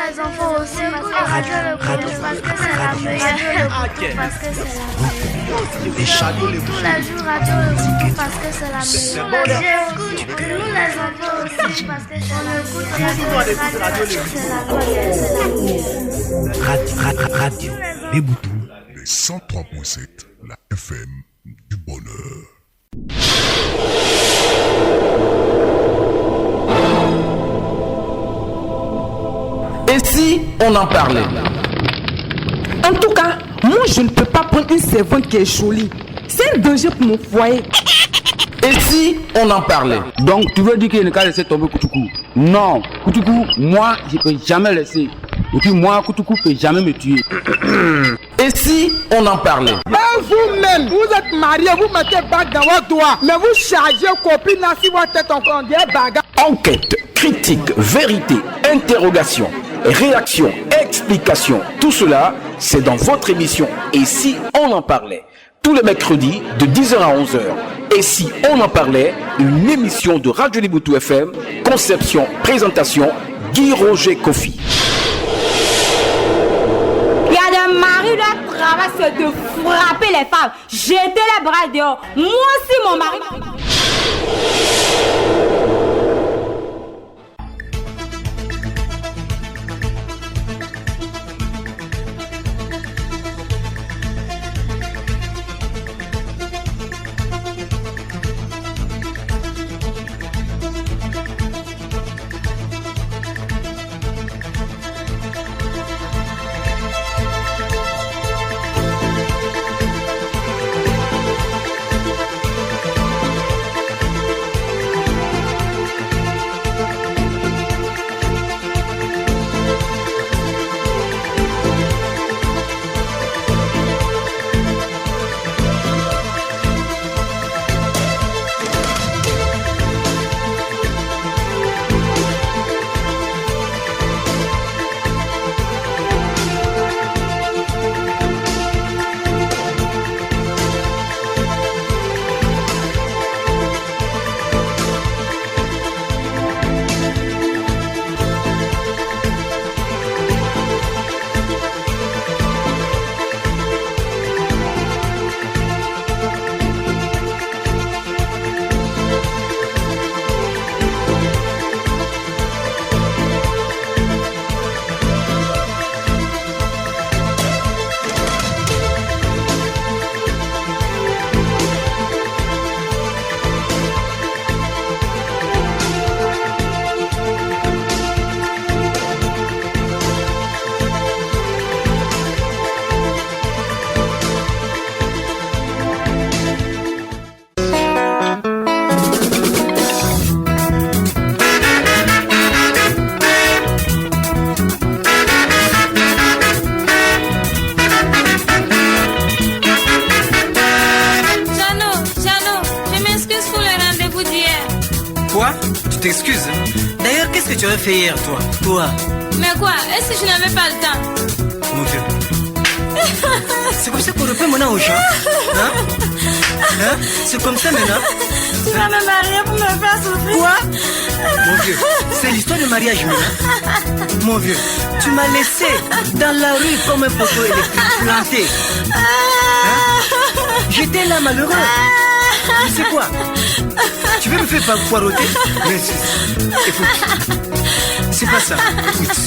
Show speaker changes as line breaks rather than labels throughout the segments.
les enfants aussi écoutent la radio le coup parce que c'est la meilleure. Parce que c'est la meilleure. Tous les jours radio le coup parce que c'est la meilleure. J'écoute nous les enfants aussi parce que on écoute radio parce que c'est la meilleure.
Radio les boutons.
Les 103.7, la FM du bonheur.
Et si on en parlait?
En tout cas, moi je ne peux pas prendre une servante qui est jolie. C'est un danger pour mon foyer.
Et si on en parlait?
Donc tu veux dire qu'il ne peut laisser tomber Koutoukou? Non, Koutoukou, moi je ne peux jamais laisser. Et puis moi, Koutoukou ne peut jamais me tuer.
Et si on en parlait?
Vous-même, vous êtes marié, vous mettez bague dans votre doigt, mais vous chargez copine si votre tête encore des bagarres.
Enquête, critique, vérité, interrogation, réaction, explication, tout cela, c'est dans votre émission Et si on en parlait? Tous les mercredis de 10h à 11h. Et si on en parlait? Une émission de Radio Liboutou FM, conception, présentation, Guy Roger Kofi.
Il y a des maris, leur travail c'est de frapper les femmes, jeter les bras dehors. Moi aussi mon mari.
T'excuses. D'ailleurs, qu'est-ce que tu aurais fait hier, toi?
Mais quoi? Est-ce que je n'avais pas le temps?
Mon Dieu. C'est comme ça qu'on reprend mon au chat. Hein? C'est comme ça maintenant.
Tu vas me marier pour me faire souffrir.
Quoi? Mon vieux, c'est l'histoire de mariage maintenant. Mon vieux, tu m'as laissé dans la rue comme un poteau électrique planté. J'étais là malheureux. Tu sais quoi? Tu veux me faire poireauter? Mais écoute, c'est pas ça. Écoute.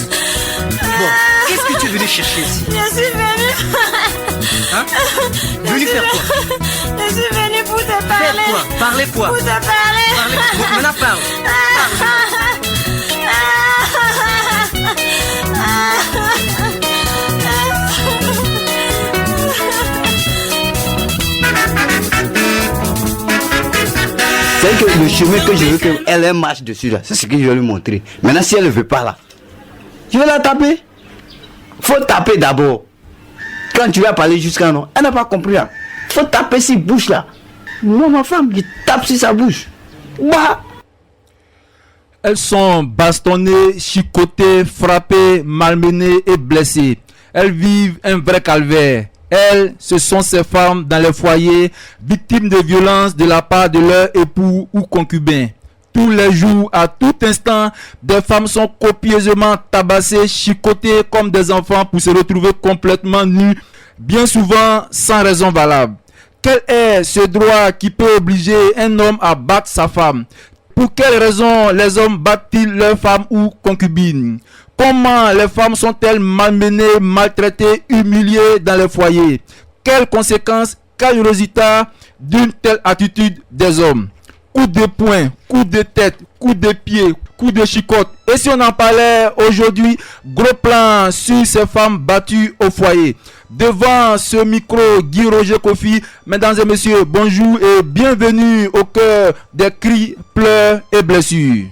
Bon, qu'est-ce que tu es venu chercher ici?
Je suis venue.
Hein? Venu faire quoi?
Je suis venue pour te parler.
Faire quoi? Parler quoi?
Pour te parler.
Bon, maintenant parle.
C'est que le chemin que je veux qu'elle marche dessus là, c'est ce que je vais lui montrer. Maintenant si elle ne veut pas là, je vais la taper. Faut taper d'abord. Quand tu vas parler jusqu'à non, elle n'a pas compris là. Faut taper ses bouches là. Moi ma femme qui tape sur sa bouche. Bah.
Elles sont bastonnées, chicotées, frappées, malmenées et blessées. Elles vivent un vrai calvaire. Elles, ce sont ces femmes dans les foyers, victimes de violences de la part de leur époux ou concubin. Tous les jours, à tout instant, des femmes sont copieusement tabassées, chicotées comme des enfants pour se retrouver complètement nues, bien souvent sans raison valable. Quel est ce droit qui peut obliger un homme à battre sa femme? Pour quelles raisons les hommes battent-ils leurs femmes ou concubines? Comment les femmes sont-elles malmenées, maltraitées, humiliées dans les foyers? Quelles conséquences, quel résultat d'une telle attitude des hommes? Coup de poing, coup de tête, coup de pied, coup de chicotte. Et si on en parlait aujourd'hui, gros plan sur ces femmes battues au foyer. Devant ce micro, Guy Roger Kofi, mesdames et messieurs, bonjour et bienvenue au cœur des cris, pleurs et blessures.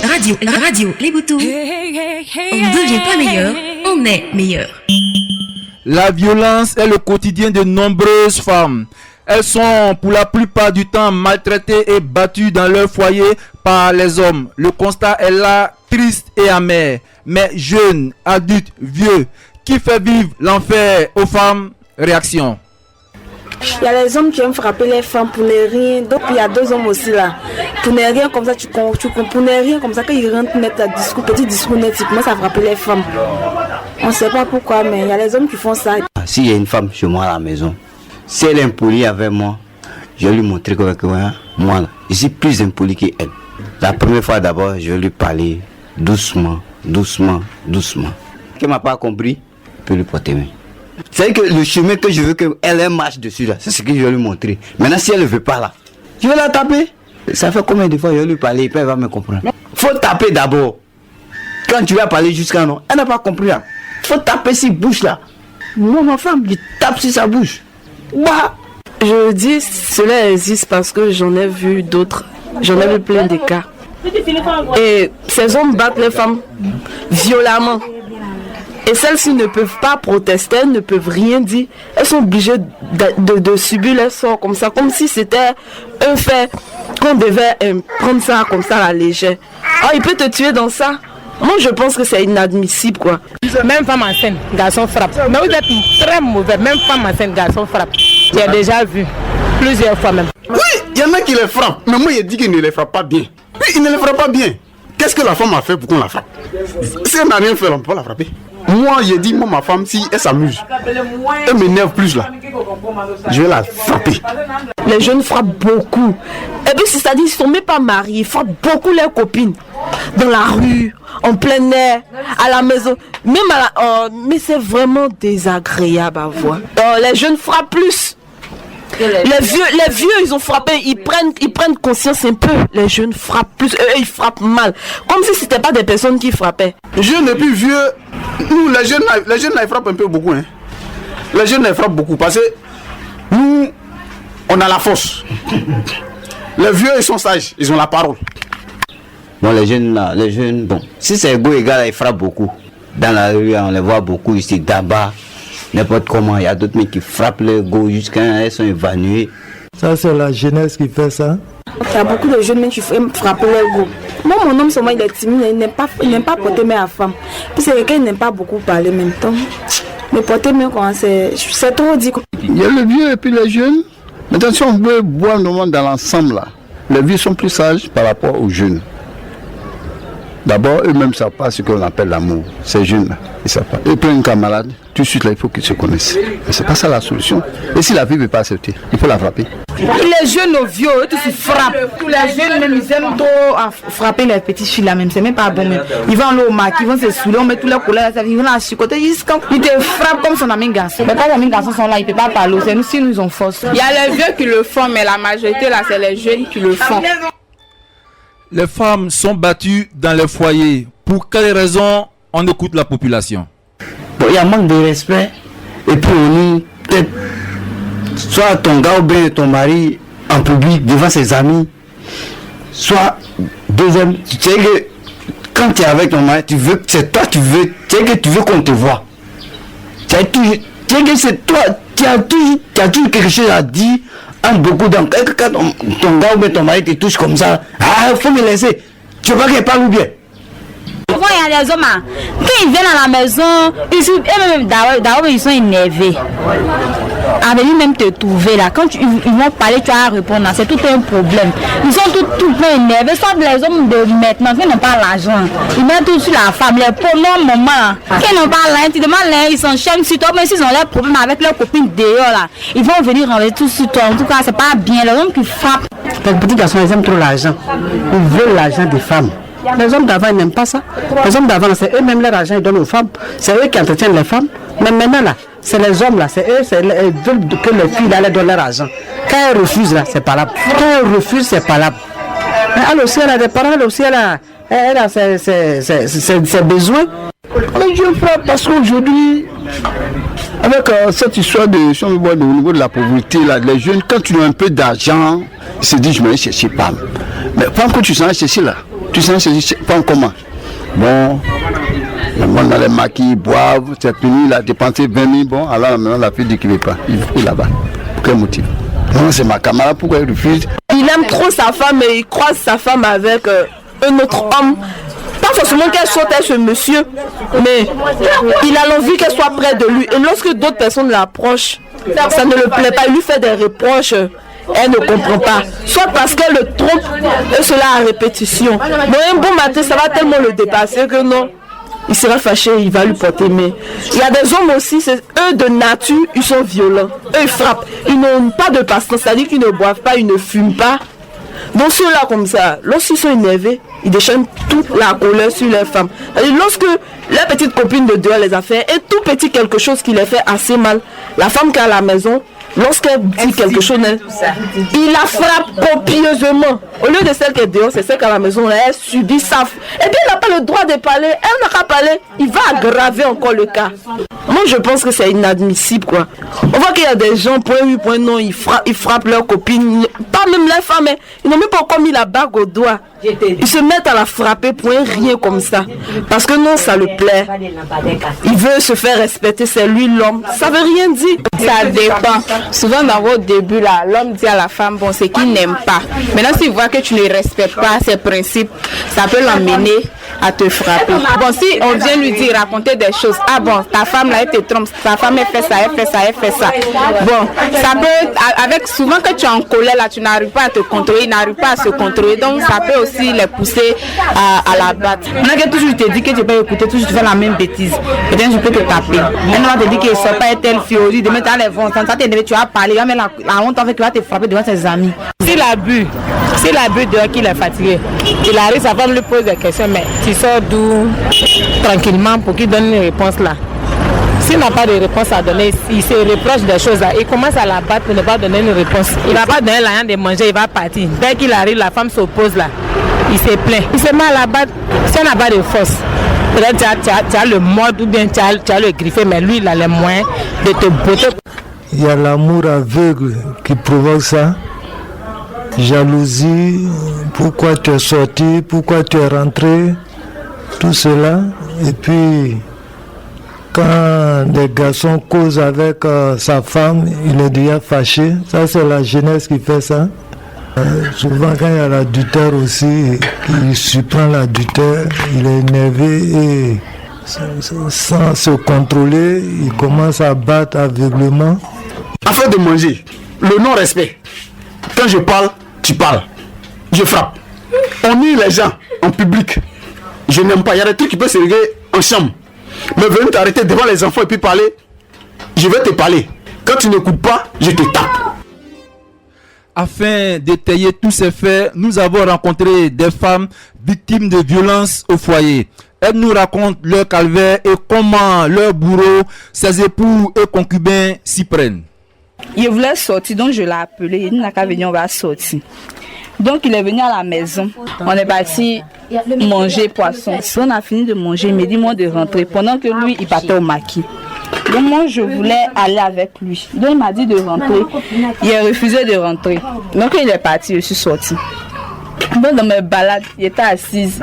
Radio, les boutons. On ne devient pas meilleur, on est meilleur.
La violence est le quotidien de nombreuses femmes. Elles sont pour la plupart du temps maltraitées et battues dans leur foyer par les hommes. Le constat est là, triste et amer. Mais jeunes, adultes, vieux, qui fait vivre l'enfer aux femmes? Réaction.
Il y a les hommes qui aiment frapper les femmes pour ne rien. Donc il y a deux hommes aussi là. Pour ne rien comme ça, pour ne rien comme ça, quand ils rentrent mettre un discours, petit discours net, ils commencent à frapper les femmes. On ne sait pas pourquoi, mais il y a les hommes qui font ça.
S'il y a une femme chez moi à la maison, si elle est impolie avec moi, je vais lui montrer que moi, je suis plus impoli qu'elle. La première fois d'abord, je vais lui parler doucement. Qu'elle ne m'a pas compris, je peux lui porter main. C'est que le chemin que je veux qu'elle marche dessus là, c'est ce que je vais lui montrer. Maintenant, si elle ne veut pas là, je vais la taper. Ça fait combien de fois je vais lui parler, puis elle va me comprendre. Faut taper d'abord. Quand tu vas parler jusqu'à non, elle n'a pas compris là. Faut taper ses bouches là. Moi, ma femme, je tape sur sa bouche. Bah.
Je dis cela existe parce que j'en ai vu d'autres. J'en ai vu plein de cas. Et ces hommes battent les femmes violemment. Et celles-ci ne peuvent pas protester, elles ne peuvent rien dire. Elles sont obligées de subir leur sort comme ça, comme si c'était un fait qu'on devait prendre ça comme ça à la légère. Oh, il peut te tuer dans ça. Moi, je pense que c'est inadmissible, quoi.
Même femme enceinte, garçon frappe. Mais vous êtes très mauvais, même femme enceinte, garçon frappe. J'ai déjà vu, plusieurs fois même.
Oui, il y en a qui les frappent, mais moi, il dit qu'il ne les frappe pas bien. Oui, il ne les frappe pas bien. Qu'est-ce que la femme a fait pour qu'on la frappe? Si elle n'a rien fait, on ne peut pas la frapper. Moi, j'ai dit, moi, ma femme, si elle s'amuse, elle m'énerve plus là, je vais la frapper.
Les jeunes frappent beaucoup. Et puis, c'est-à-dire, ils ne sont même pas mariés, ils frappent beaucoup leurs copines. Dans la rue, en plein air, à la maison. Même mais c'est vraiment désagréable à voir. Les jeunes frappent plus. Les vieux, ils ont frappé, ils prennent conscience un peu. Les jeunes frappent plus, eux, ils frappent mal. Comme si c'était pas des personnes qui frappaient.
Jeunes et puis vieux, nous, les jeunes, ils frappent un peu beaucoup. Hein. Les jeunes, ils frappent beaucoup parce que nous, on a la force. Les vieux, ils sont sages, ils ont la parole.
Bon, les jeunes, bon, si c'est égaux égal, ils frappent beaucoup. Dans la rue, on les voit beaucoup ici, d'abord. N'importe comment, il y a d'autres mecs qui frappent les go jusqu'à elles sont évanouies.
Ça, c'est la jeunesse qui fait ça.
Il y a beaucoup de jeunes mecs qui aiment frapper les go. Moi, mon homme, seulement, il est timide, il n'aime pas porter main à femme. Puis c'est quelqu'un qui n'aime pas beaucoup parler en même temps. Mais porter main, c'est trop dit.
Il y a le vieux et puis les jeunes. Maintenant, si on veut boire dans l'ensemble, là, les vieux sont plus sages par rapport aux jeunes. D'abord, eux-mêmes ne savent pas ce qu'on appelle l'amour. Ces jeunes-là, ils ne savent pas. Ils prennent un camarade, tout de suite, là, il faut qu'ils se connaissent. Mais ce n'est pas ça la solution. Et si la fille ne veut pas accepter, il faut la frapper.
Les jeunes aux vieux, eux, tous ils frappent. Les jeunes, même, ils aiment trop frapper les petites filles là même. C'est même pas bon. Même. Ils vont aller au maquis, ils vont se saouler, on met tous leurs couleurs, ils vont la chicoter. Ils te frappent comme son ami garçon. Mais quand les amis garçons sont là, ils ne peuvent pas parler. C'est nous, si nous, ils ont force.
Il y a les vieux qui le font, mais la majorité là, c'est les jeunes qui le font.
Les femmes sont battues dans les foyers. Pour quelles raisons? On écoute la population.
Bon, il y a un manque de respect. Et puis on est peut-être soit ton gars ou bien ton mari en public devant ses amis. Soit deuxième, tu sais que quand tu es avec ton mari, tu veux, c'est toi tu veux, tu sais que tu veux qu'on te voit. Tu sais que c'est toi, tu as toujours quelque chose à dire. Beaucoup quand ton gars ou bien ton mari te touche comme ça, faut me laisser. Tu vois qu'il parle ou bien?
Quand il y a des hommes, quand ils viennent à la maison, d'abord ils sont énervés. à venir même te trouver là. Quand ils vont parler, tu vas répondre. C'est tout un problème. Ils sont tout plein énervés. Soit les hommes de maintenant qui n'ont pas l'argent. Ils mettent tout sur la femme. Les pauvres moments qui n'ont pas l'argent, tu demandes l'argent, ils s'enchaînent sur toi. Mais s'ils ont leurs problèmes avec leurs copines dehors là, ils vont venir enlever tout sur toi. En tout cas, c'est pas bien. Les hommes qui frappent.
Les petits garçons, ils aiment trop l'argent. Ils veulent l'argent des femmes. Les hommes d'avant, ils n'aiment pas ça. Les hommes d'avant, c'est eux-mêmes leur argent, ils donnent aux femmes. C'est eux qui entretiennent les femmes. Mais maintenant, là, c'est les hommes, là, c'est eux, ils veulent que les filles, là, leur donnent leur argent. Quand elles refusent, là, c'est palable. Quand elles refusent, c'est palable. Mais elle aussi, elle a des parents, elle aussi, elle a ses besoins.
Mais je frappe parce qu'aujourd'hui, avec cette histoire de, si on veut voir, au niveau de la pauvreté, là, les jeunes, quand tu as un peu d'argent, ils se disent, je vais chercher Pam. Mais Pam, que tu sens chercher là, tu sens chercher Pam comment? Bon, le monde dans les maquis, boivent, c'est fini, il a dépensé 20 000, bon, alors maintenant la fille dit qu'il ne veut pas, il est là-bas. Pour quel motif? Non, c'est ma camarade, pourquoi il refuse?
Il aime trop sa femme et il croise sa femme avec un autre homme. Pas forcément qu'elle soit à ce monsieur, mais il a l'envie qu'elle soit près de lui. Et lorsque d'autres personnes l'approchent, ça ne le plaît pas, il lui fait des reproches. Elle ne comprend pas. Soit parce qu'elle le trompe, et cela à répétition. Bon, un bon matin, ça va tellement le dépasser que non. Il sera fâché, il va lui porter main. Il y a des hommes aussi, eux de nature, ils sont violents. Eux, ils frappent. Ils n'ont pas de patience, c'est-à-dire qu'ils ne boivent pas, ils ne fument pas. Donc ceux-là comme ça, lorsqu'ils sont énervés, ils déchaînent toute la colère sur leurs femmes. C'est-à-dire, lorsque leur petite copine de dehors les a fait, et tout petit quelque chose qui les fait assez mal, la femme qui est à la maison, lorsqu'elle dit quelque chose, il la frappe copieusement. Au lieu de celle qui est dehors, c'est celle qui est à la maison, elle subit ça. Et puis elle n'a pas le droit de parler. Elle n'a qu'à parler, il va aggraver encore le cas. Moi je pense que c'est inadmissible quoi. On voit qu'il y a des gens, point oui, point non, ils frappent leurs copines, pas même leurs femmes, ils n'ont même pas encore mis la bague au doigt. Ils se mettent à la frapper, point rien comme ça. Parce que non, ça le plaît. Il veut se faire respecter, c'est lui l'homme. Ça veut rien dire.
Ça dépend. Souvent dans votre début là, l'homme dit à la femme, bon, c'est qu'il n'aime pas. Maintenant, s'il voit que tu ne respectes pas ses principes, ça peut l'emmener à te frapper. Bon, si on vient lui dire, raconter des choses, ah bon, ta femme là, elle te trompe, ta femme elle fait ça, elle fait ça, elle fait ça. Bon, ça peut, avec souvent que tu es en colère là, tu n'arrives pas à te contrôler, il n'arrive pas à se contrôler, donc ça peut aussi les pousser à la battre.
Maintenant que toujours je te dis que tu peux écouter, toujours tu fais la même bêtise, peut-être je peux te taper. Maintenant on te dit que ne sort pas telle fille, demain tu as les vents, ça t'énerve, tu vas parler, mais la honte en fait qu'il va te frapper devant ses amis.
S'il a bu dehors qu'il est fatigué, il arrive, sa femme lui pose des questions, mais tu sors d'où tranquillement pour qu'il donne une réponse là. S'il n'a pas de réponse à donner, il se reproche des choses là, il commence à la battre pour ne pas donner une réponse. Il ne va pas donner l'argent de manger, il va partir. Dès qu'il arrive, la femme s'oppose là, il se plaint. Il se met à la battre, si on n'a pas de force. Peut-être tu as le mode ou bien tu as le griffé, mais lui il a les moyens de te botter.
Il y a l'amour aveugle qui provoque ça. Jalousie, pourquoi tu es sorti, pourquoi tu es rentré, tout cela. Et puis, quand des garçons causent avec sa femme, il est déjà fâché. Ça, c'est la jeunesse qui fait ça. Souvent, quand il y a l'adultère aussi, il surprend l'adultère, il est énervé et sans se contrôler, il commence à battre aveuglement.
Afin de manger, le non-respect. Quand je parle, tu parles. Je frappe. On nuit les gens en public. Je n'aime pas. Il y a des trucs qui peuvent se régler en chambre. Mais venir t'arrêter devant les enfants et puis parler, je vais te parler. Quand tu n'écoutes pas, je te tape.
Afin d'étayer tous ces faits, nous avons rencontré des femmes victimes de violences au foyer. Elles nous racontent leur calvaire et comment leurs bourreaux, ses époux et concubins s'y prennent.
Il voulait sortir, donc je l'ai appelé. Il n'a qu'à venir, on va sortir. Donc il est venu à la maison. On est parti manger poisson. On a fini de manger, il m'a dit moi de rentrer. Pendant que lui, il partait au maquis. Donc moi, je voulais aller avec lui. Donc il m'a dit de rentrer. Il a refusé de rentrer. Donc il est parti, je suis sortie. Donc dans mes balades, il était assise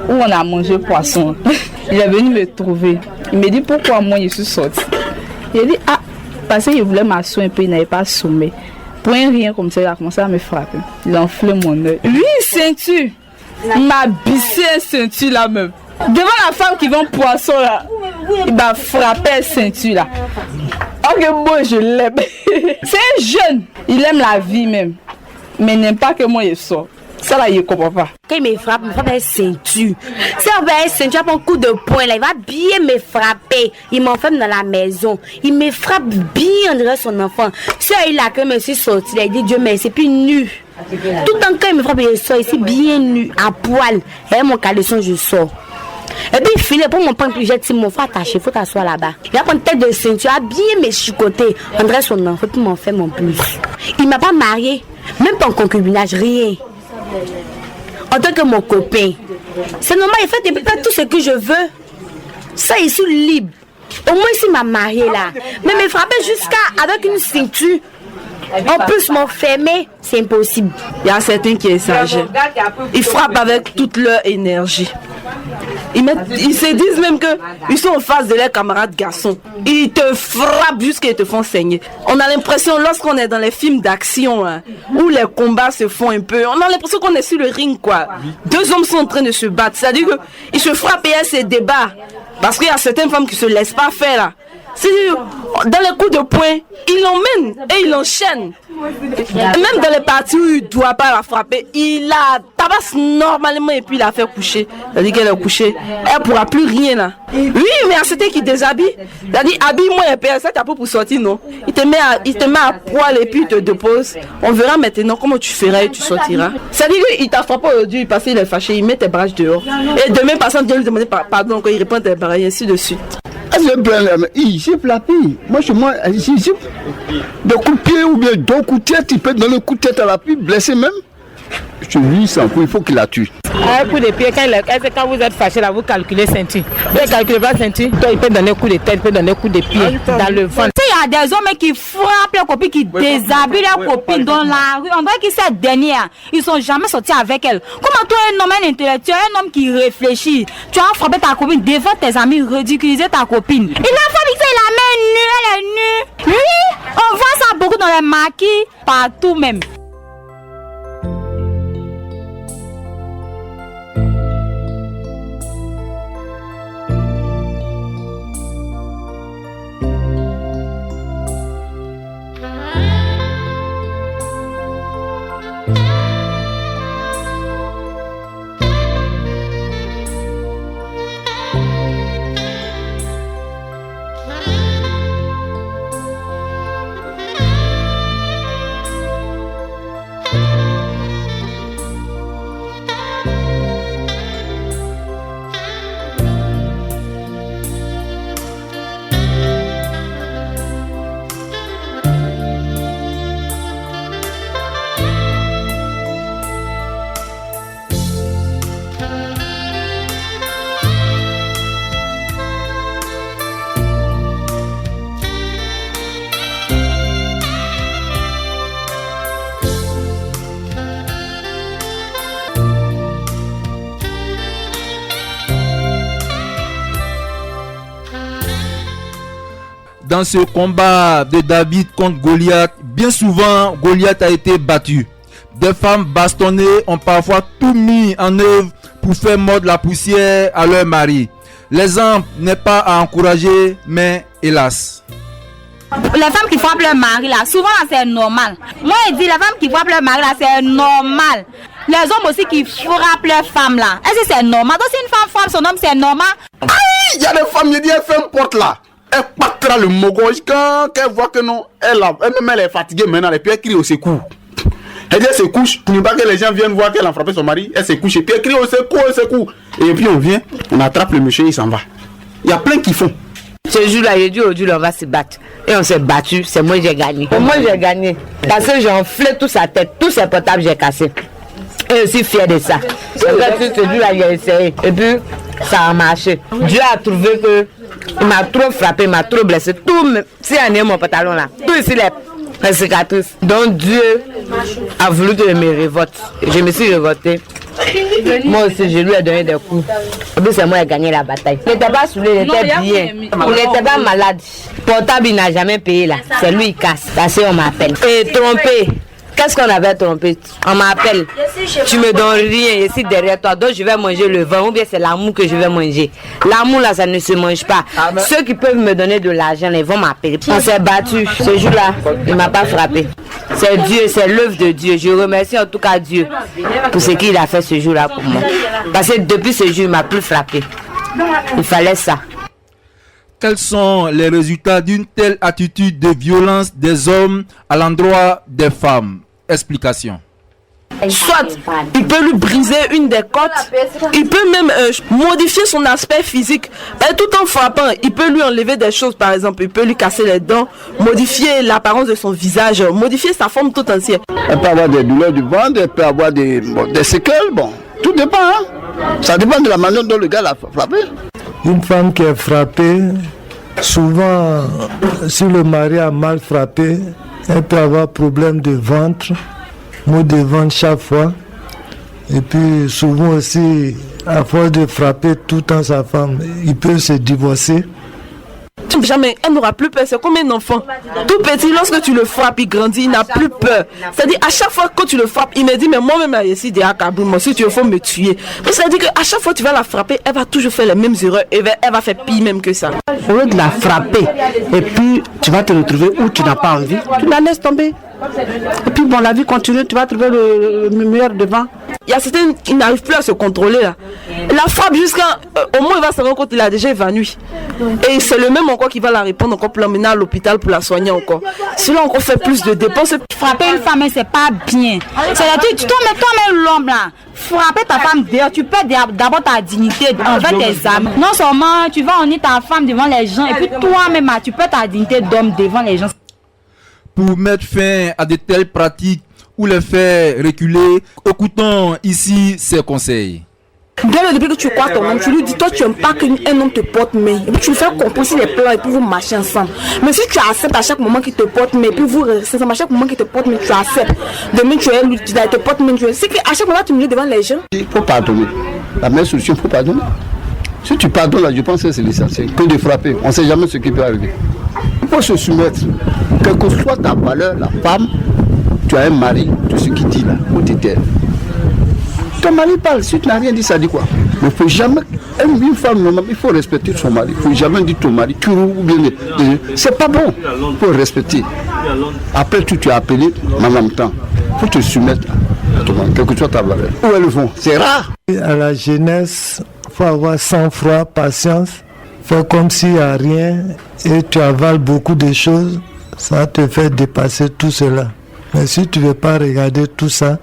où on a mangé poisson. Il est venu me trouver. Il me dit pourquoi moi je suis sortie. Il a dit ah, parce qu'il voulait m'asseoir un peu, il n'avait pas sommé. Pour rien comme ça, il a commencé à me frapper. Il a enflé mon œil. Lui, ceinture. Il m'a bissé un ceinture là même. Devant la femme qui vend poisson là, il m'a frappé un ceinture là. Ok, moi je l'aime. C'est un jeune. Il aime la vie même. Mais il n'aime pas que moi je sors. Ça là, il ne comprend pas.
Quand il me frappe avec ceinture. Si on va ceinture, un coup de poing, là, il va bien me frapper. Il m'enferme dans la maison. Il me frappe bien derrière son enfant. Si il a que me suis sorti, il a dit Dieu merci, puis nu. Tout le temps quand il me frappe, il sort ici bien nu, à poil. Et mon caleçon, je sors. Et puis il filait pour mon point plus j'ai dit mon frère attaché, il faut t'asseoir là-bas. Il a pris une tête de ceinture, il a bien me chicoter. André son enfant, puis m'enferme en plus. Il m'a pas marié, même pas en concubinage, rien. En tant que mon copain, c'est normal, il fait tout ce que je veux. Ça, il est libre. Au moins, s'il m'a marié là. Mais me frapper jusqu'à avec une ceinture. En plus, m'enfermer, c'est impossible.
Il y a certains qui exagèrent. Ils frappent avec toute leur énergie. Ils se disent même qu'ils sont en face de leurs camarades garçons. Ils te frappent jusqu'à te font saigner. On a l'impression, lorsqu'on est dans les films d'action, hein, où les combats se font un peu, on a l'impression qu'on est sur le ring, quoi. Deux hommes sont en train de se battre. C'est-à-dire qu'ils se frappent et elles se débattent. Parce qu'il y a certaines femmes qui ne se laissent pas faire, là. Dans les coups de poing, il l'emmène et il l'enchaîne. Même dans les parties où il ne doit pas la frapper, il la tabasse normalement et puis il la fait coucher. C'est-à-dire qu'elle est couchée, elle ne pourra plus rien là. Oui, mais à c'était qui déshabille. C'est-à-dire, habille-moi un peu, ça t'as pas pour sortir, non? Il te met à poil et puis il te dépose. On verra maintenant comment tu feras et tu sortiras. C'est-à-dire qu'il t'a frappé aujourd'hui parce qu'il est fâché, il met tes bras dehors. Et demain, passant, vient lui demander pardon quand il répond tes bras et ainsi de suite.
J'ai flappé. Moi, de coups de pied ou bien deux coups de tête, il peut donner un coup de tête à la pluie, blessé même. Je lui sans coup, il faut qu'il la tue.
Un coup de pied, quand vous êtes fâché là, vous calculez ceinture. Vous ne calculez pas ceinture, toi, il peut donner un coup de tête, il peut donner un coup de pied dans le ventre.
Il y a des hommes qui frappent leurs copines, qui déshabillent leurs copines dans la rue. On dirait que cette dernière, ils ne sont jamais sortis avec elle. Comment toi, un homme intellectuel, un homme qui réfléchit, tu as frappé ta copine devant tes amis, ridiculiser ta copine. Il a frappé, il la met nue, elle est nue. Oui, on voit ça beaucoup dans les maquis, partout même.
Dans ce combat de David contre Goliath, bien souvent Goliath a été battu. Des femmes bastonnées ont parfois tout mis en œuvre pour faire mordre la poussière à leur mari. L'exemple n'est pas à encourager, mais hélas.
Les femmes qui frappent leur mari là, souvent là, c'est normal. Moi je dis les femmes qui frappent leur mari là, c'est normal. Les hommes aussi qui frappent leurs femmes là, est-ce que c'est normal? Donc si une femme frappe son homme, c'est normal?
Aïe, il y a des femmes, je dis, elle fait un porte là. Elle pâtera le mogos quand elle voit que non, elle-même elle est fatiguée maintenant, et puis elle crie au secours. Elle dit elle se couche, pour ne pas que les gens viennent voir qu'elle a frappé son mari, elle se couche et puis elle crie au secours. Et puis on vient, on attrape le monsieur, il s'en va. Il y a plein qui font.
Ce jour-là, il dit aujourd'hui on va se battre. Et on s'est battu, c'est moi j'ai gagné. Moi j'ai gagné. Parce que j'ai enflé toute sa tête, tous ses portables j'ai cassé. Et je suis fier de ça. C'est vrai que ce jour-là j'ai essayé. Et puis ça a marché. Dieu a trouvé que il m'a trop frappé, il m'a trop blessé. Tout, si on est mon pantalon là, tout ici les cicatrices. Donc Dieu a voulu que je me révolte. Je me suis révolté. Moi aussi, je lui ai donné des coups. Et puis c'est moi qui ai gagné la bataille. Il n'était pas saoulé, il était bien. Il n'était pas malade. Portable, il n'a jamais payé là. C'est lui qui casse. Parce qu'on m'appelle. Et trompé.
Qu'est-ce qu'on avait trompé? On m'appelle. Tu me donnes rien ici derrière toi. Donc je vais manger le vin ou bien c'est l'amour que je vais manger. L'amour là, ça ne se mange pas. Ceux qui peuvent me donner de l'argent, ils vont m'appeler. On s'est battu. Ce jour-là, il ne m'a pas frappé. C'est Dieu, c'est l'œuvre de Dieu. Je remercie en tout cas Dieu pour ce qu'il a fait ce jour-là pour moi. Parce que depuis ce jour, il ne m'a plus frappé. Il fallait ça.
Quels sont les résultats d'une telle attitude de violence des hommes à l'endroit des femmes? Explication.
Soit il peut lui briser une des côtes, il peut même modifier son aspect physique. Tout en frappant, il peut lui enlever des choses, par exemple, il peut lui casser les dents, modifier l'apparence de son visage, modifier sa forme tout entière.
Elle peut avoir des douleurs du ventre, elle peut avoir des séquelles, bon, tout dépend. Hein? Ça dépend de la manière dont le gars l'a frappé.
Une femme qui est frappée, souvent, si le mari a mal frappé, elle peut avoir problème de ventre, maux de ventre chaque fois. Et puis souvent aussi, à force de frapper tout le temps sa femme, il peut se divorcer.
Jamais, elle n'aura plus peur. C'est comme un enfant. Tout petit, lorsque tu le frappes, il grandit, il n'a plus peur. C'est-à-dire, à chaque fois que tu le frappes, il me dit, mais moi-même, ici, moi, si tu veux, il faut me tuer. Mais c'est-à-dire qu'à chaque fois que tu vas la frapper, elle va toujours faire les mêmes erreurs. Et elle va faire pire même que ça.
Au lieu de la frapper, et puis tu vas te retrouver où tu n'as pas envie, tu la laisses tomber. Et puis bon, la vie continue, tu vas trouver le meilleur devant.
Il y a certains qui n'arrivent plus à se contrôler là. La frappe jusqu'à... au moins il va se rendre compte qu'il a déjà évanoui. Et c'est le même encore qui va la répondre encore pour l'emmener à l'hôpital pour la soigner encore. Cela encore fait plus de dépenses.
Frapper une femme, c'est pas bien. C'est-à-dire, tu mets toi-même l'homme là. Frapper ta femme dehors, tu perds d'abord ta dignité envers tes âmes. Non seulement tu vas honnir ta femme devant les gens, et puis toi-même tu perds ta dignité d'homme devant les gens.
Pour mettre fin à de telles pratiques ou les faire reculer, écoutons ici ces conseils.
Dès le début que tu crois ton homme, tu lui dis, toi tu n'aimes pas qu'un homme te porte main. Et puis tu lui fais composer les plans et puis vous marchez ensemble. Mais si tu acceptes à chaque moment qu'il te porte main, et puis vous restez ensemble, à chaque moment qu'il te porte main, tu acceptes. Demain tu es lui, tu te porte main, c'est qu'à chaque moment tu me dis devant les gens.
Il faut pardonner. La meilleure solution, il faut pardonner. Si tu pardonnes là, je pense que c'est l'essentiel. Que de frapper, on ne sait jamais ce qui peut arriver. Il faut se soumettre. Quelle que soit ta valeur, la femme, tu as un mari, tout ce qu'il dit là, on t'éteint. Ton mari parle, si tu n'as rien dit, ça dit quoi? Mais il ne faut jamais, une femme normale, il faut respecter son mari. Il ne faut jamais dire ton mari, tu ou bien. C'est pas bon. Il faut respecter. Après tout, tu as appelé, mais en même temps, il faut te soumettre à ton mari, quelle que soit ta valeur. Où elles vont? C'est rare.
À la jeunesse, il faut avoir sang-froid, patience, faire comme s'il n'y a rien et tu avales beaucoup de choses, ça te fait dépasser tout cela. Mais si tu ne veux pas regarder tout ça,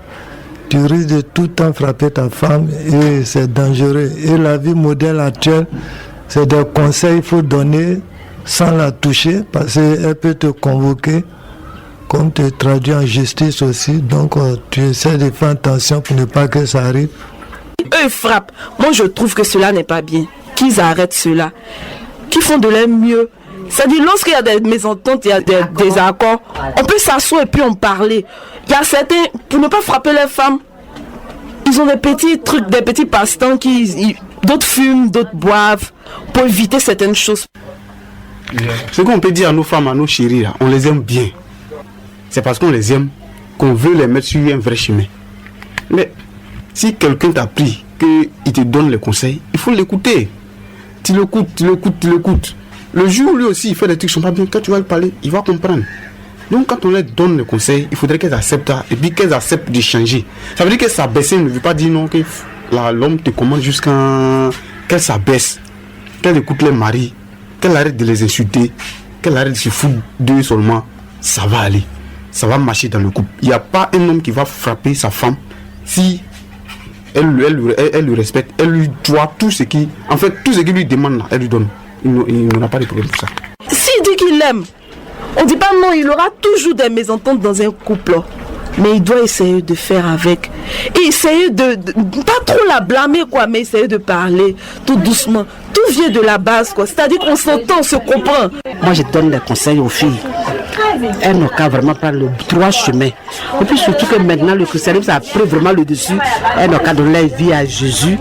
tu risques de tout le temps frapper ta femme et c'est dangereux. Et la vie moderne actuelle, c'est des conseils qu'il faut donner sans la toucher parce qu'elle peut te convoquer, comme te traduire en justice aussi. Donc tu essaies de faire attention pour ne pas que ça arrive.
Eux ils frappent. Moi je trouve que cela n'est pas bien. Qu'ils arrêtent cela. Qu'ils font de leur mieux. C'est-à-dire lorsqu'il y a des mésententes, il y a des désaccords, on peut s'asseoir et puis en parler. Il y a certains, pour ne pas frapper les femmes, ils ont des petits trucs, des petits passe-temps, d'autres fument, d'autres boivent, pour éviter certaines choses.
Ce qu'on peut dire à nos femmes, à nos chéris, là, on les aime bien. C'est parce qu'on les aime qu'on veut les mettre sur un vrai chemin. Mais si quelqu'un t'a pris, qu'il te donne les conseils, il faut l'écouter. Tu l'écoutes. Le jour où lui aussi il fait des trucs qui sont pas bien, quand tu vas lui parler, il va comprendre. Donc quand on leur donne les conseils, il faudrait qu'elles acceptent et puis qu'elles acceptent de changer. Ça veut dire que s'abaisser ne veut pas dire non que l'homme te commande jusqu'à qu'elle s'abaisse, qu'elle écoute les maris, qu'elle arrête de les insulter, qu'elle arrête de se foutre d'eux seulement. Ça va aller, ça va marcher dans le couple. Il n'y a pas un homme qui va frapper sa femme si elle le respecte, elle lui doit tout ce qui, en fait tout ce qu'il lui demande là, elle lui donne. Il n'aura pas de problème pour ça.
S'il dit qu'il l'aime, on ne dit pas non, il aura toujours des mésententes dans un couple. Mais il doit essayer de faire avec. Et essayer de pas trop la blâmer, quoi, mais essayer de parler tout doucement. Tout vient de la base, quoi. C'est-à-dire qu'on s'entend, on se comprend.
Moi, je donne des conseils aux filles. Elles n'ont qu'à vraiment prendre le droit chemin. Et puis surtout que maintenant, le christianisme a pris vraiment le dessus. Elles n'ont qu'à donner leur vie à Jésus.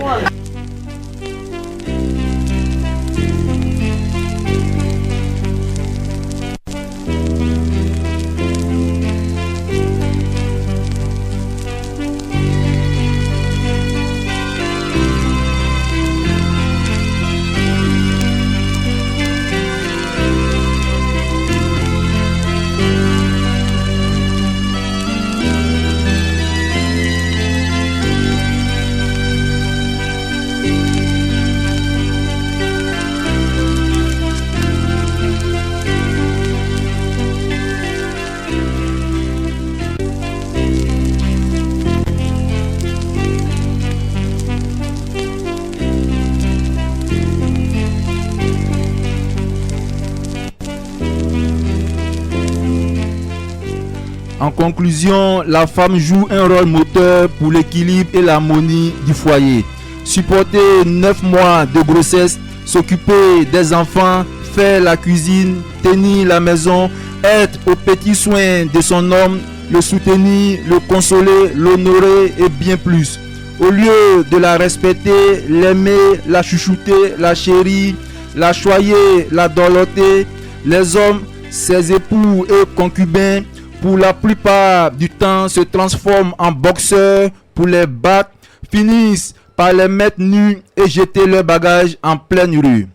En conclusion, la femme joue un rôle moteur pour l'équilibre et l'harmonie du foyer. Supporter 9 mois de grossesse, s'occuper des enfants, faire la cuisine, tenir la maison, être aux petits soins de son homme, le soutenir, le consoler, l'honorer et bien plus. Au lieu de la respecter, l'aimer, la chouchouter, la chérir, la choyer, la dorloter, les hommes, ses époux et concubins, pour la plupart du temps, se transforment en boxeurs pour les battre, finissent par les mettre nus et jeter leurs bagages en pleine rue.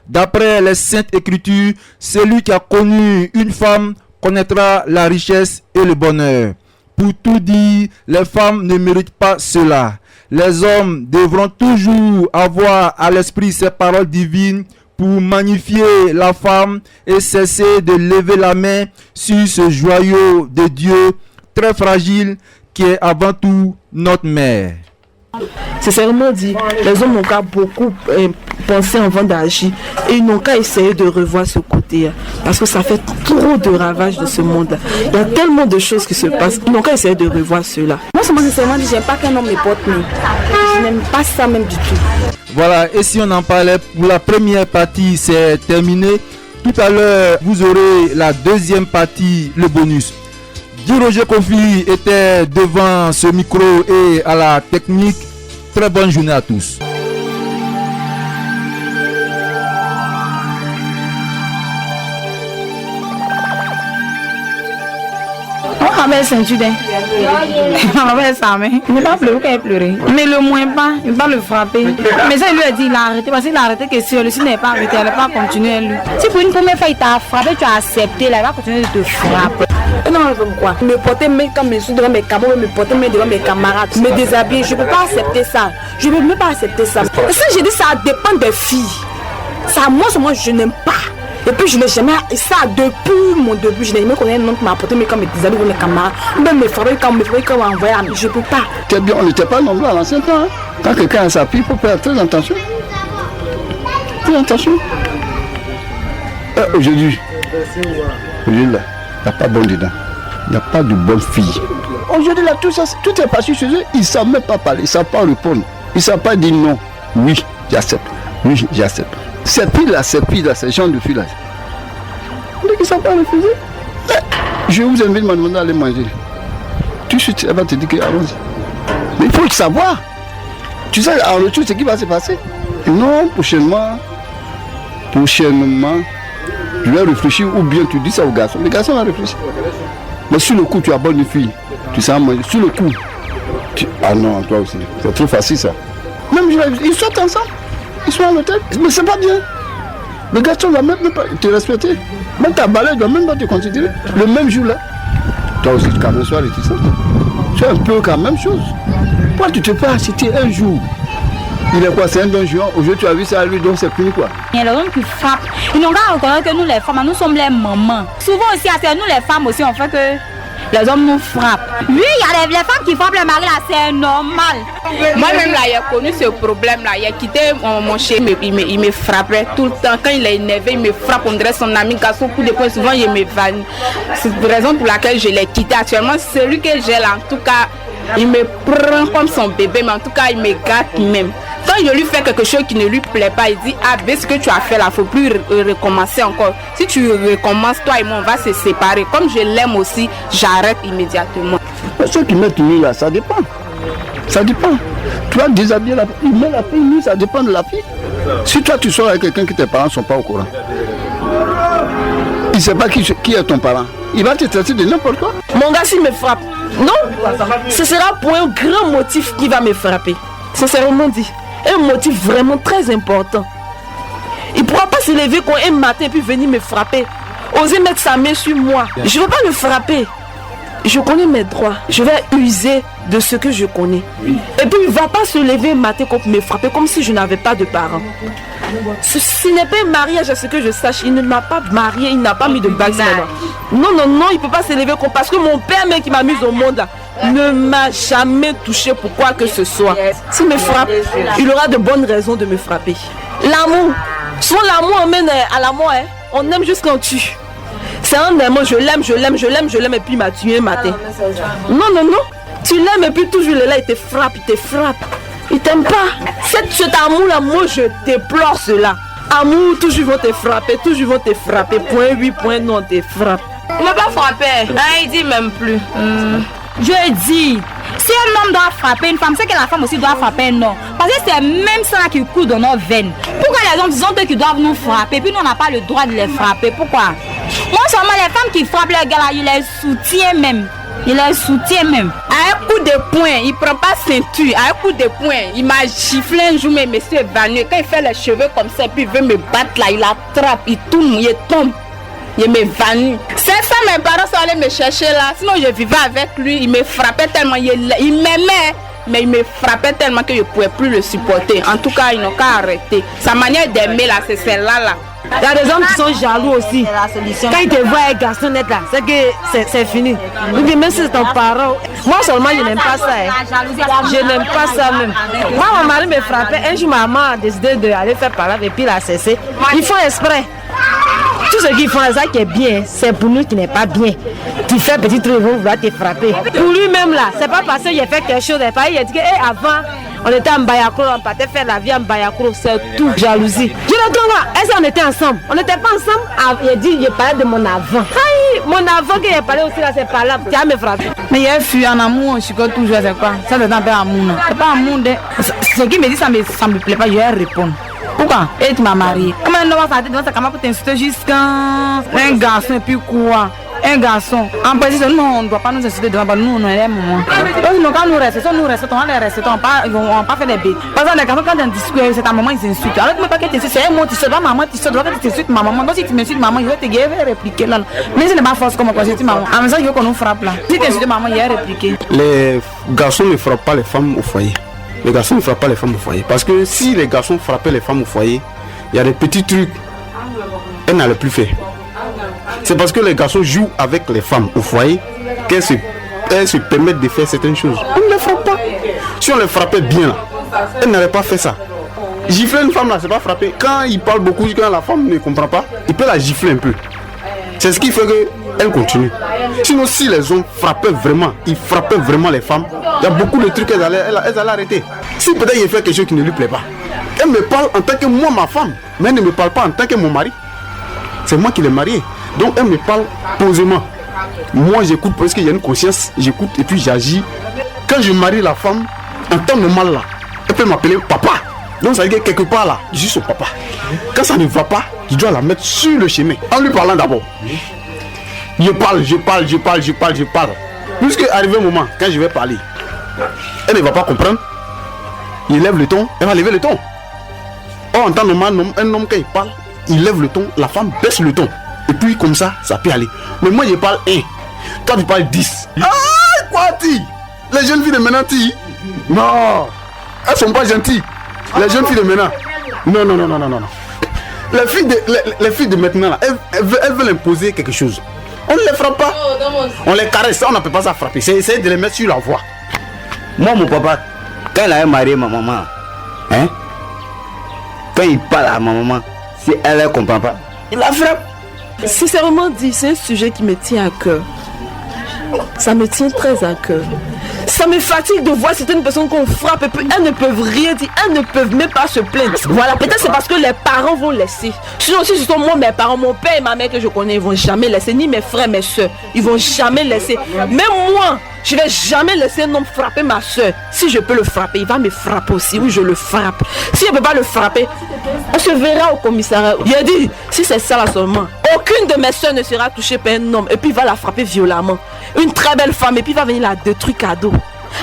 D'après les Saintes Écritures, celui qui a connu une femme connaîtra la richesse et le bonheur. Pour tout dire, les femmes ne méritent pas cela. Les hommes devront toujours avoir à l'esprit ces paroles divines pour magnifier la femme et cesser de lever la main sur ce joyau de Dieu très fragile qui est avant tout notre mère.
Sincèrement dit, les hommes n'ont qu'à beaucoup penser avant d'agir et ils n'ont qu'à essayer de revoir ce côté parce que ça fait trop de ravages de ce monde. Il y a tellement de choses qui se passent, ils n'ont qu'à essayer de revoir cela.
Moi, sincèrement dit, j'aime pas qu'un homme me porte nez. Je n'aime pas ça même du tout.
Voilà, et si on en parlait pour la première partie, c'est terminé. Tout à l'heure, vous aurez la deuxième partie, le bonus. Roger Kofi était devant ce micro et à la technique. Très bonne journée à tous.
On va ceinture. On va ça, mais il ne va pas pleurer, qu'elle pleurer. Mais le moins pas, il va le frapper. Mais ça, il lui a dit, il a arrêté parce qu'il a arrêté que si le si n'est pas arrêté, elle ne va pas continuer. Lui.
Si pour une première fois il t'a frappé, tu as accepté, là, il va continuer de te frapper.
Non, je veux pourquoi. Me porter main comme mes sous devant mes camarades, me porter main devant mes camarades, me déshabiller, je ne peux pas accepter ça. Je ne peux même pas accepter ça. Ça, j'ai dit, ça dépend des filles. Ça, moi, je n'aime pas. Et puis je n'ai jamais, ça depuis mon début, je n'ai jamais connu un homme qui m'a apporté mes déshabillés mes camarades, même mes frères, quand on m'a envoyé, je ne peux pas.
C'est bien, on n'était pas nombreux à l'ancien temps. Hein. Quand quelqu'un a sa fille, il faut faire très attention. Très attention. Aujourd'hui, là, il n'y a pas bon dedans. Il n'y a pas de bonne fille. Aujourd'hui, là, tout est passé chez eux, ils ne savent même pas parler, ils ne savent pas répondre. Ils ne savent pas dire non. Oui, j'accepte. Oui, j'accepte. Ces filles-là, ces gens de filles-là, ils ne savent pas refuser. Je vous invite à aller manger. Tout de suite, elle va te dire que allons-y. Mais il faut le savoir. Tu sais, en retour, ce qui va se passer. Non, prochainement, je vais réfléchir ou bien tu dis ça au garçon. Le garçon va réfléchir. Mais sur le coup, tu abonnes une fille. Tu sais manger. Sur le coup, ah non, toi aussi. C'est trop facile ça. Même ils sortent ensemble. Ils sont à l'hôtel, mais c'est pas bien. Le garçon va même pas te respecter. Même ta balai ne doit même pas te considérer. Le même jour là, toi aussi quand même sois réticent. C'est un peu quand même chose. Pourquoi tu te fais acheter un jour? Il est quoi? C'est un don juin. Aujourd'hui tu as vu ça à lui, donc c'est fini quoi.
Il y a les hommes qui frappent. Ils n'ont qu'à reconnaître que nous les femmes, nous sommes les mamans. Souvent aussi, nous les femmes aussi, on fait que les hommes nous frappent. Oui, il y a les femmes qui frappent le mari là, c'est normal.
Moi-même là, j'ai connu ce problème là. J'ai quitté mon chéri, il me frappait tout le temps. Quand il est énervé, il me frappe, on dirait son ami garçon, coup de poing, souvent il me vanne. C'est la raison pour laquelle je l'ai quitté. Actuellement, celui que j'ai là, en tout cas, il me prend comme son bébé, mais en tout cas, il me gâte même. Quand je lui fais quelque chose qui ne lui plaît pas, il dit ah ben ce que tu as fait là, il ne faut plus recommencer encore. Si tu recommences, toi et moi, on va se séparer. Comme je l'aime aussi, j'arrête immédiatement.
Ceux qui mettent nu là, ça dépend. Ça dépend. Tu vas déshabiller la fille, il met la fille nue, ça dépend de la fille. Si toi tu sors avec quelqu'un que tes parents ne sont pas au courant, il ne sait pas qui est ton parent, il va te traiter de n'importe quoi.
Mon gars, s'il me frappe, non, ce sera pour un grand motif qui va me frapper. Sincèrement dit. Un motif vraiment très important. Il ne pourra pas se lever un matin et puis venir me frapper. Oser mettre sa main sur moi. Je ne vais pas le frapper. Je connais mes droits. Je vais user de ce que je connais. Et puis il ne va pas se lever un matin pour me frapper comme si je n'avais pas de parents. Ce n'est pas un mariage à ce que je sache. Il ne m'a pas marié, il n'a pas mis de bague. Non, il ne peut pas se lever parce que mon père même qui m'a mise au monde là, ne m'a jamais touché pour quoi que ce soit. S'il me frappe, il aura de bonnes raisons de me frapper. L'amour, souvent l'amour emmène à la mort. On aime jusqu'à on tue. C'est un amour, je l'aime, et puis il m'a tué un matin. Non. Tu l'aimes et puis toujours il est là, il te frappe. Il t'aime pas. Cet amour-là, moi je déplore cela. Amour, toujours ils vont te frapper. Point oui, point non, te frappe.
Il m'a pas frappé. Il dit même plus. Je dis, si un homme doit frapper une femme, c'est que la femme aussi doit frapper un homme. Parce que c'est même ça qui coule dans nos veines. Pourquoi les hommes disent eux qui doivent nous frapper, puis nous on n'a pas le droit de les frapper? Pourquoi? Moi seulement les femmes qui frappent les gars là, ils les soutiennent même. À un coup de poing, il prend pas ceinture. À un coup de poing, il m'a giflé un jour, mais monsieur est venu. Quand il fait les cheveux comme ça, puis il veut me battre là, il attrape, il tourne, il tombe. Il m'évanouit. C'est ça, mes parents sont allés me chercher là. Sinon, je vivais avec lui. Il me frappait tellement. Il m'aimait, mais il me frappait tellement que je ne pouvais plus le supporter. En tout cas, ils n'ont qu'à arrêter. Sa manière d'aimer là, c'est celle-là.
Il y a des hommes qui sont jaloux aussi. Quand ils te voient un garçon net là, c'est que c'est fini. Oui, même si c'est ton parent. Moi seulement, je n'aime pas ça. Je n'aime pas ça même. Moi, mon mari me frappait. Un jour, maman a décidé d'aller faire parler et puis il a cessé. Ils font exprès. Tout ce qu'ils font, ça qui est bien, c'est pour nous qui n'est pas bien. Tu fais petit truc, ils vont vouloir te frapper. Pour lui-même là, c'est pas parce qu'il a fait quelque chose. Il a dit que avant, on était en Bayakro, on partait faire la vie en Bayakro, c'est tout jalousie. Je le trouve là, est-ce qu'on était ensemble? On n'était pas ensemble. Il a dit, il parlait de mon avant. Mon avant qui a parlé aussi là, c'est pas là, tu as me frappé.
Mais il y a fui en amour, je suis toujours, c'est quoi? Ça c'est un peu amour. C'est pas amour. Ce qui me dit, ça me plaît pas, je vais répondre. Pourquoi? Et tu m'as marié. Comment on va faire devant sa caméra pour t'insulter jusqu'à un garçon et puis quoi? Un garçon. En principe, nous, on ne doit pas nous insulter devant nous, on aime moi. Donc, quand nous restons, on les restons, ils vont pas faire des bêtises. Par exemple, les garçons, quand on discute, c'est ta maman, ils insultent. Alors, tu ne peux pas que tu insultes, c'est un mot, tu sais pas maman, tu sais, que tu insultes ma maman. Donc, si tu m'insultes maman, il va te guérir, répliquer là. Mais ce n'est pas force comme quand je dis maman. En même temps, il veut qu'on nous frappe là. Si tu insultes maman, il va répliquer.
Les garçons ne frappent pas les femmes au foyer. Les garçons ne frappent pas les femmes au foyer. Parce que si les garçons frappaient les femmes au foyer, il y a des petits trucs, elles n'allaient plus faire. C'est parce que les garçons jouent avec les femmes au foyer qu'elles se permettent de faire certaines choses. On ne les frappe pas. Si on les frappait bien, là, elles n'allaient pas faire ça. Gifler une femme là, c'est pas frapper. Quand il parle beaucoup, quand la femme ne comprend pas, il peut la gifler un peu. C'est ce qui fait qu'elle continue. Sinon, si les hommes frappaient vraiment, ils frappaient vraiment les femmes, il y a beaucoup de trucs qu'elles allaient arrêter. Si peut-être il fait quelque chose qui ne lui plaît pas, elle me parle en tant que moi, ma femme, mais elle ne me parle pas en tant que mon mari. C'est moi qui l'ai mariée. Donc elle me parle posément. Moi j'écoute parce qu'il y a une conscience, j'écoute et puis j'agis. Quand je marie la femme, en temps normal là, elle peut m'appeler papa. Donc ça veut dire que quelque part là, je suis son papa. Quand ça ne va pas, je dois la mettre sur le chemin. En lui parlant d'abord. Je parle. Jusqu'à arriver un moment, quand je vais parler, elle ne va pas comprendre. Il lève le ton, elle va lever le ton. Or en temps normal, un homme quand il parle, il lève le ton, la femme baisse le ton. Et puis comme ça peut aller. Mais moi je parle 1. Toi tu parles 10. Ah quoi ti? Les jeunes filles de maintenant ti? Non. Elles sont pas gentilles. Les jeunes filles de maintenant. Non. Les filles de maintenant là, elles veulent imposer quelque chose. On ne les frappe pas. On les caresse, ça on n'appelle pas ça frapper. C'est essayer de les mettre sur la voie.
Moi mon papa, quand il a marié ma maman, hein? Quand il parle à ma maman, si elle ne comprend pas, il la frappe.
Sincèrement dit, c'est un sujet qui me tient à cœur. Ça me tient très à cœur. Ça me fatigue de voir certaines personnes qu'on frappe et puis elles ne peuvent rien dire, elles ne peuvent même pas se plaindre. Voilà, peut-être c'est parce que les parents vont laisser. Sinon si ce sont moi, mes parents, mon père et ma mère que je connais, ils vont jamais laisser, ni mes frères, mes soeurs, ils vont jamais laisser. Même moi, je vais jamais laisser un homme frapper ma soeur. Si je peux le frapper, il va me frapper aussi. Oui, je le frappe. Si je ne peux pas le frapper, on se verra au commissariat. Il a dit, si c'est ça là seulement, aucune de mes soeurs ne sera touchée par un homme et puis il va la frapper violemment. Une très belle femme et puis il va venir la détruire cadeau.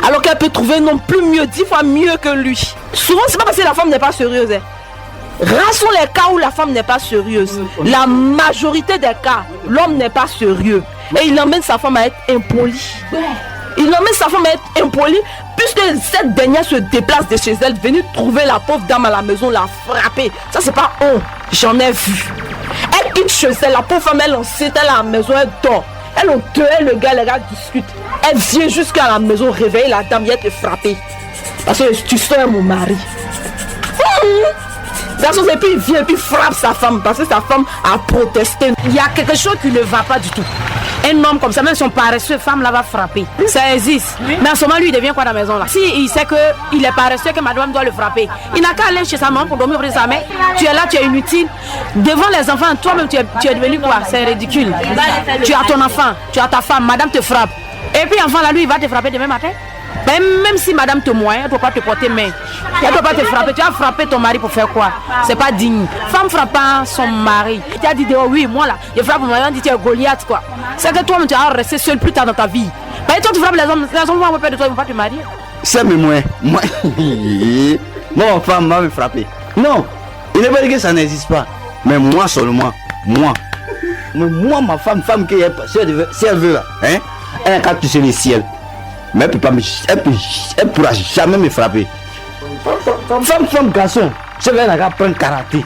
Alors qu'elle peut trouver un homme plus mieux, 10 fois mieux que lui. Souvent, c'est pas parce que la femme n'est pas sérieuse. Rares sont les cas où la femme n'est pas sérieuse. La majorité des cas, l'homme n'est pas sérieux. Et il emmène sa femme à être impolie. Il emmène sa femme à être impolie puisque cette dernière se déplace de chez elle, venue trouver la pauvre dame à la maison, la frapper. Ça c'est pas honte, j'en ai vu. Elle quitte chez elle, la pauvre femme elle en sait, elle à la maison, elle dort. Elle ont dehors, le gars, les gars discutent. Elle vient jusqu'à la maison, réveiller la dame, elle te frapper. Parce que tu sors mon mari. chose, et puis il vient et puis frappe sa femme parce que sa femme a protesté. Il y a quelque chose qui ne va pas du tout. Un homme comme ça, même son paresseux, femme là va frapper. Ça existe. Mais en ce moment, lui, il devient quoi dans la maison là? Si il sait qu'il est paresseux, que madame doit le frapper, il n'a qu'à aller chez sa maman pour dormir auprès de sa mère. Tu es là, tu es inutile. Devant les enfants, toi-même, tu es devenu quoi? C'est ridicule. Tu as ton enfant, tu as ta femme, madame te frappe. Et puis, enfant là, lui, il va te frapper demain matin. Même si madame te moye, elle ne peut pas te porter main. Elle ne peut pas te frapper. Tu as frappé ton mari pour faire quoi? C'est pas digne. Femme frappant son mari. Tu as dit, oh oui, moi là, je frappe mon mari, on dit tu es Goliath quoi. C'est que toi, tu vas rester seul plus tard dans ta vie. Mais toi, tu frappes les hommes vont avoir peur de toi, ils ne vont pas te marier.
C'est moi. Mon femme va me frapper. Non, il n'est pas dit que ça n'existe pas. Mais moi seulement, moi. Mais moi, ma femme qui est, si elle veut là, hein, elle n'a qu'à toucher le ciel. Mais elle pourra jamais me frapper. Femme, garçon, je vais la prendre karaté.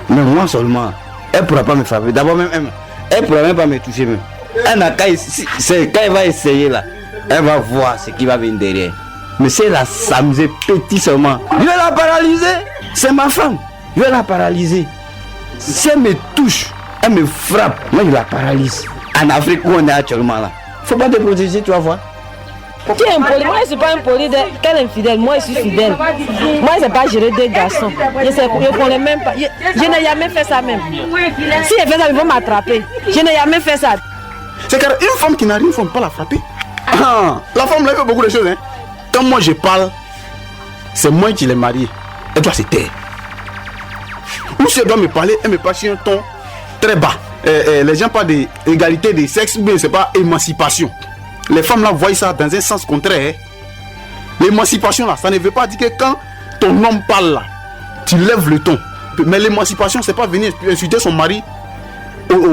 Mais moi seulement, elle pourra pas me frapper. D'abord même, elle pourra même pas me toucher même. Elle n'a qu'à, quand elle va essayer là, elle va voir ce qui va venir derrière. Mais si elle a s'amuser petit seulement, je vais la paralyser. C'est ma femme, je vais la paralyser. Si elle me touche, elle me frappe, moi je la paralyse. En Afrique où on est actuellement là, faut pas te protéger, tu vas voir.
Tu es impoli, moi je ne suis pas impoli, quel infidèle, moi je suis fidèle. Moi je ne sais pas gérer deux garçons, je ne connais même pas, je n'ai jamais fait ça même. Si je fais ça, ils vont m'attraper, je n'ai jamais fait ça.
C'est car une femme qui n'a rien, il ne faut pas la frapper. La femme là fait beaucoup de choses. Hein. Quand moi je parle, c'est moi qui l'ai mariée, elle doit se taire. Ou si elle doit me parler, elle me parle sur un ton très bas. Les gens parlent d'égalité des sexes, mais ce n'est pas émancipation. Les femmes là voient ça dans un sens contraire. L'émancipation là, ça ne veut pas dire que quand ton homme parle là, tu lèves le ton. Mais l'émancipation, c'est pas venir insulter son mari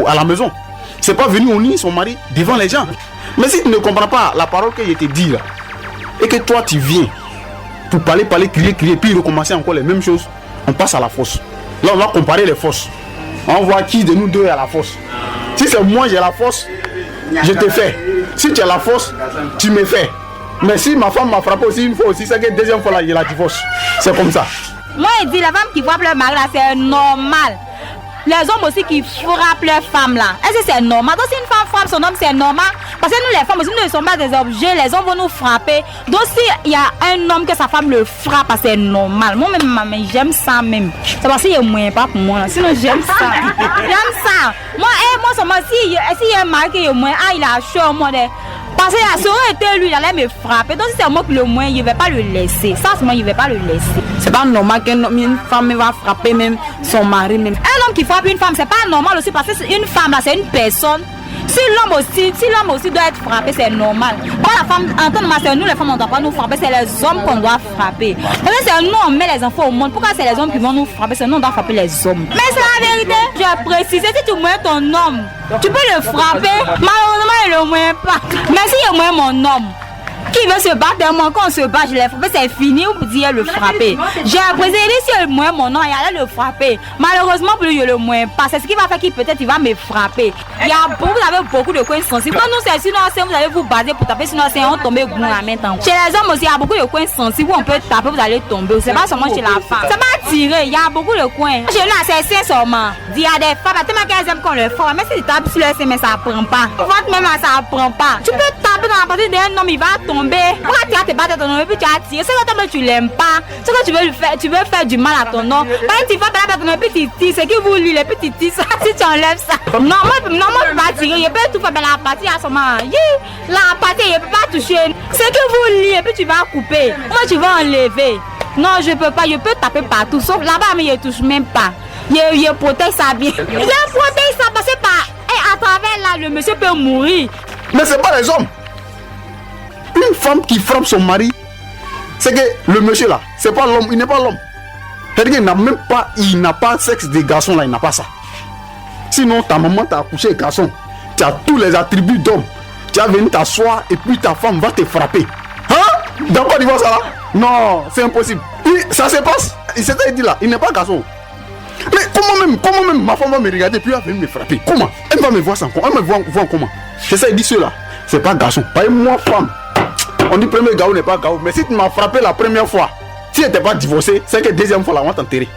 à la maison. C'est pas venir unir son mari devant les gens. Mais si tu ne comprends pas la parole que je te dis là, et que toi tu viens pour parler, crier, puis recommencer encore les mêmes choses, on passe à la fosse. Là on va comparer les fosses. On voit qui de nous deux est à la fosse. Si c'est moi j'ai la fosse, je te fais. Si tu as la force, tu me fais. Mais si ma femme m'a frappé aussi une fois aussi, c'est que deuxième fois là, il y a la divorce. C'est comme ça.
Moi, je dis, la femme qui frappe leur mari là, c'est normal. Les hommes aussi qui frappent leur femme là, est-ce que c'est normal? Donc si une femme frappe son homme, c'est normal. Parce que nous les femmes aussi, nous ne sommes pas des objets, les hommes vont nous frapper. Donc s'il y a un homme que sa femme le frappe, c'est normal. Moi-même, j'aime ça même. C'est parce qu'il y a moyen pas pour moi. Sinon j'aime ça. J'aime ça. Moi seulement, si il y a un mari qui est moins, il a chaud, moi, parce que ça aurait été lui, il allait me frapper. Donc si c'est moi qui le moins, il ne va pas le laisser. Ça, c'est moi, il ne va pas le laisser.
C'est pas normal qu'une femme va frapper même son mari. Même.
Un homme qui frappe une femme, c'est pas normal aussi parce que une femme là, c'est une personne. Si l'homme aussi doit être frappé, c'est normal. Pas la femme, en tant que c'est nous les femmes, on ne doit pas nous frapper, c'est les hommes qu'on doit frapper. Parce que c'est nous, on met les enfants au monde. Pourquoi c'est les hommes qui vont nous frapper? C'est nous, on doit frapper les hommes. Mais c'est la vérité. Je vais préciser, si tu moyens ton homme, tu peux le frapper. Malheureusement, il ne le moyen pas. Mais si il moyen mon homme, qui veut se battre, moi quand on se bat, je l'ai frappé, c'est fini ou dire le frapper. J'ai apprécié, si le moyen mon nom, il allait le frapper. Malheureusement, plus je le moyen pas. C'est ce qui va faire qu'il peut-être il va me frapper. Vous avez beaucoup de coins sensibles. Quand nous, c'est sinon, vous allez vous baser pour taper, sinon, c'est on tombe boum la main. Chez les hommes aussi, il y a beaucoup de coins sensibles où on peut taper, vous allez tomber. C'est pas seulement chez la femme. C'est pas tiré, il y a beaucoup de coins. Chez nous, c'est seulement. Il y a des femmes, tellement qu'elles aiment qu'on le frappe. Mais si tu tapes sur le sein, mais ça prend pas. Votre même, ça prend pas. Tu peux taper dans la partie d'un homme, il va tomber. Pourquoi tu vas te battre ton homme et puis tu as tiré? C'est que toi tu l'aimes pas. C'est que tu veux faire du mal à ton homme. Quand tu vas battre ton homme et puis tu tires, c'est que vous lui les petits tirs. Si tu enlèves ça. Non, moi je ne peux pas tirer. Je peux tout faire, mais la partie à ce moment. La partie, je ne peux pas toucher. C'est que vous liez et puis tu vas couper. Moi tu vas enlever. Non, je ne peux pas. Je peux taper partout. Sauf là-bas, mais je ne touche même pas. Je protège ça bien. Je protège ça parce que à travers là, le monsieur peut mourir.
Mais c'est pas les hommes. Une femme qui frappe son mari, c'est que le monsieur là, c'est pas l'homme, il n'est pas l'homme. C'est-à-dire qu'il n'a pas sexe des garçons là, il n'a pas ça. Sinon ta maman t'a accouché garçon, tu as tous les attributs d'homme. Tu vas venir t'asseoir et puis ta femme va te frapper. Hein? Dans quoi d'Ivoire ça là? Non, c'est impossible. Ça se passe. Il s'était dit là, il n'est pas garçon. Mais comment même ma femme va me regarder et puis elle va venir me frapper? Comment? Elle va me voir sans comment? Elle me voit comment? C'est ça, il dit cela. C'est pas garçon. Pas moi femme. On dit premier gars n'est pas gars. Mais si tu m'as frappé la première fois, si tu n'étais pas divorcé, c'est que deuxième fois là, on va t'enterrer.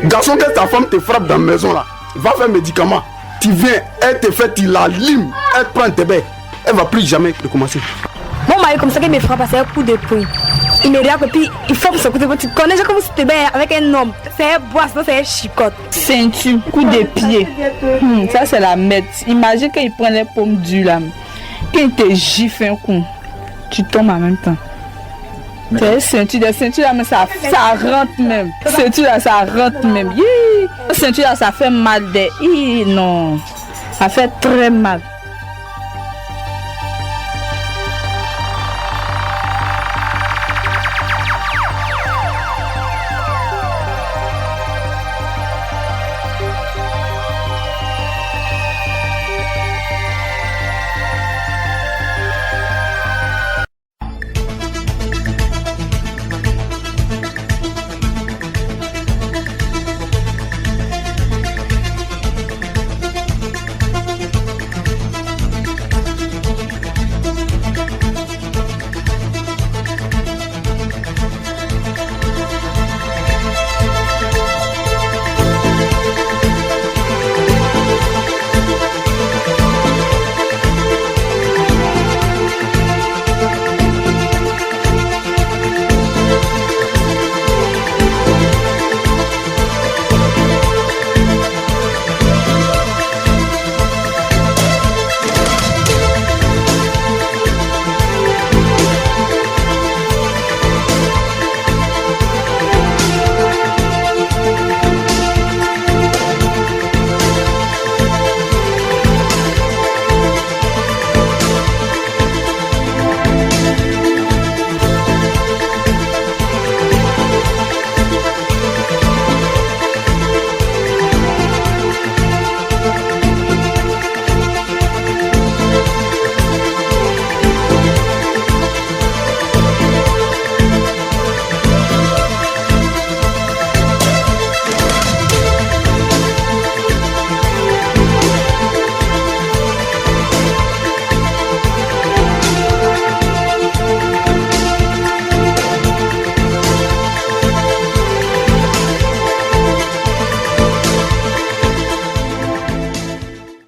Garçon, que ta femme te frappe dans la maison là, va faire médicament. Tu viens, elle te fait, tu la limes, elle prend tes baies. Elle va plus jamais recommencer.
Mon mari, comme ça, qu'il me frappe, c'est un coup de poing. Il me regarde et puis il frappe sur côté. Tu connais comme si tu te bats avec un homme. C'est un bois, sinon c'est un chicotte.
Ceinture, coup de pied. Ça, c'est la mette. Imagine qu'il prend les pommes dures là. Qu'il te gifle un coup, tu tombes en même temps. C'est ceinture, des ceintures là, mais ça rentre même. Ceinture là, ça rentre même. Ceinture là, ça fait mal. Non, ça fait très mal.